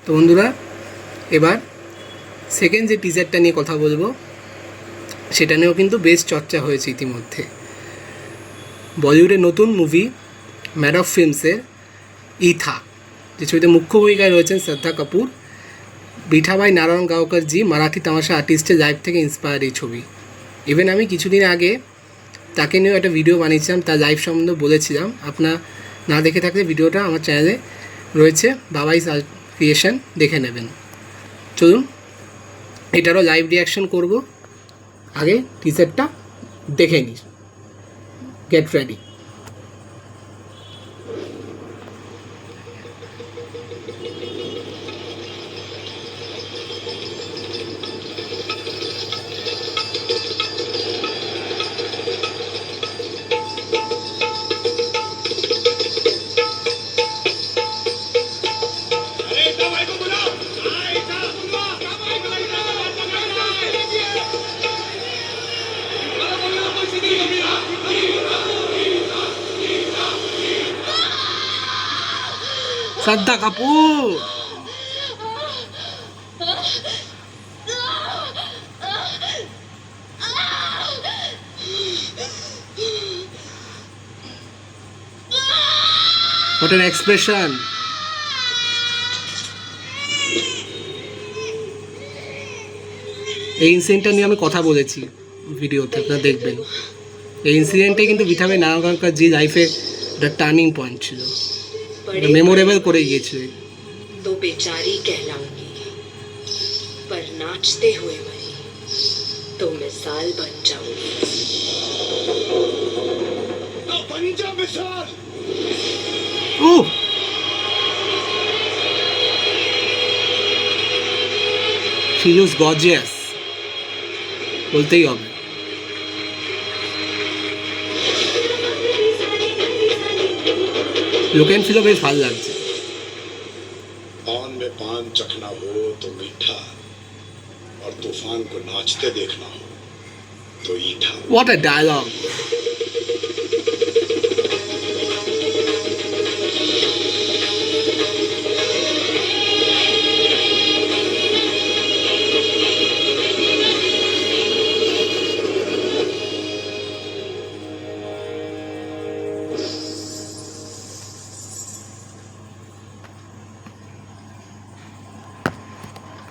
তো বন্ধুরা, এবার সেকেন্ড যে টিজারটা নিয়ে কথা বলবো সেটা নিয়েও কিন্তু বেশ চর্চা হয়েছে ইতিমধ্যে। বলিউডের নতুন মুভি ম্যাড অফ ফিল্মসের ইথা, যে ছবিতে মুখ্য ভূমিকায় রয়েছেন শ্রদ্ধা কাপুর, বিঠাভাই নারায়ণ গাওকর জি, মারাঠি তামাশা আর্টিস্টের লাইফ থেকে ইন্সপায়ার এই ছবি। ইভেন আমি কিছুদিন আগে তাকে নিয়েও একটা ভিডিও বানিয়েছিলাম, তার লাইফ সম্বন্ধে বলেছিলাম। আপনার না দেখে থাকলে ভিডিওটা আমার চ্যানেলে রয়েছে, বাবাইস আর্ট ক্রিয়েশন, দেখে নেবেন। চলুন এটারও লাইভ রিয়াকশন করব, আগে টিজারটা দেখে নিই। Get ready. শ্রদ্ধা কাপুর, what an expression! এই ইনসিডেন্টটা নিয়ে আমি কথা বলেছি ভিডিওতে, আপনারা দেখবেন। এই ইনসিডেন্টে কিন্তু বিঠাভাই নারায়ণ গাওকর জি লাইফে একটা টার্নিং পয়েন্ট ছিল, মেমোরেবল করে গিয়েছিল। तो बेचारी कहलाऊंगी, पर नाचते हुए मरी तो मिसाल बन जाऊंगी। तो बन जा मिसाल। ओह, she looks gorgeous, বলতেই হবে। লুক অ্যান্ড ফিলও বেশ ভালো লাগছে। पान में पान चखना हो तो मीठा, और तूफान को नाचते देखना हो तो ईठा। What a dialogue!